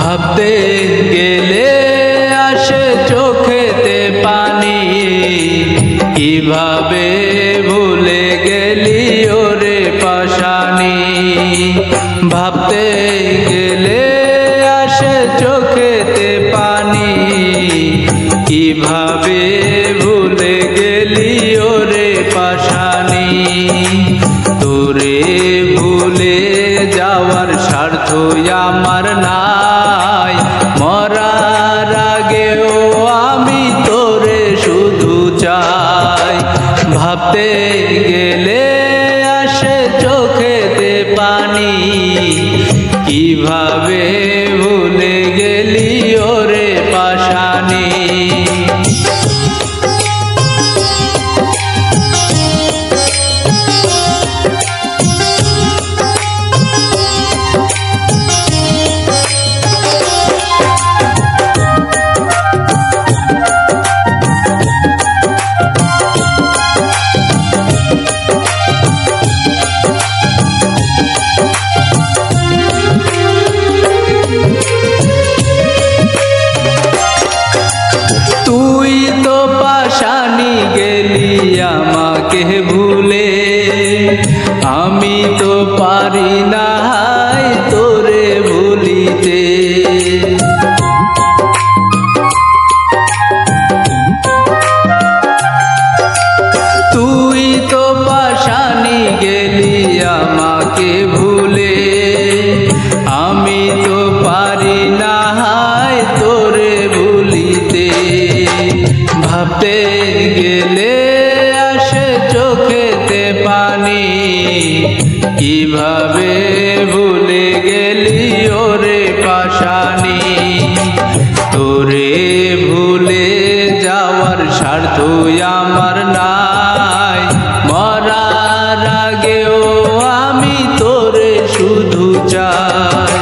ভাবতে গেলে আসে চোখেতে পানি, কিভাবে ভুলে গেলি ওরে পাশানি। ভাবতে গেলে আসে চোখেতে পানি, কিভাবে ভুলে গেলি ওরে পাশানি। তোরে ভুলে যাওয়ার স্বার্থ আমার নাই, মরার আগেও আমি তোরে শুধু চাই। ভাবতে গেলে আসে চোখেতে পানি, কিভাবে ভুলে গেলি ওরে পাশানি। তুই তো পাশানি গেলি আমাকে ভুলে, আমি তো পারি না হায় তোরে ভুলিতে। তুই তো পাশানি গেলি আমাকে ভুলে, আমি তো পারি না হায় তোরে ভুলিতে। ভাবতে গেলে আসে চোখেতে পানি, কিভাবে ভুলে গেলি ওরে পাশানি। তোরে ভুলে যাওয়ার স্বার্থ আমার নাই, মরার আগেও আমি তোরে শুধু চাই।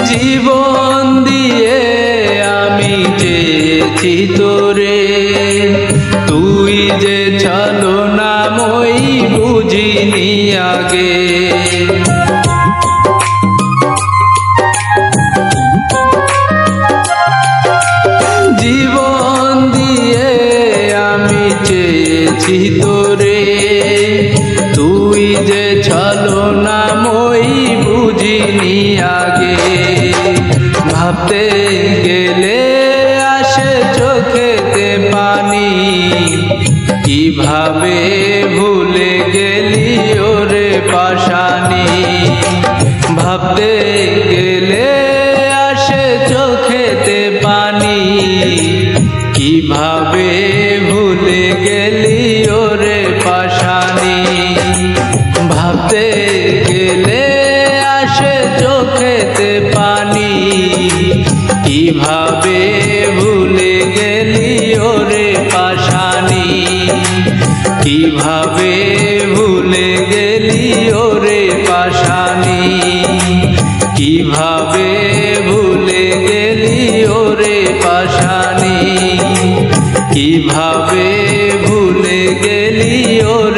জীবন দিয়ে আমি চেয়েছি তোরে, তুই যে ছলনাময়ী বুঝিনি আগে। জীবন দিয়ে আমি চেয়েছি তোরে, তুই যে ছলনাময়ী বুঝিনি আগে। ভাবতে গেলে আসে চোখেতে পানি, কিভাবে ভুলে গেলি ওরে পাশানি। ভাবতে গেলে আসে চোখেতে পানি, কিভাবে ভুলে গেলি ওরে পাশানি। ভাবতে গেলে আসে চোখেতে পানি, কিভাবে ভুলে গেলি ওরে পাশানি। কিভাবে ভুলে গেলি ওরে পাশানি, কিভাবে ভুলে গেলি ওরে পাশানি, কিভাবে ভুলে গেলি ওরে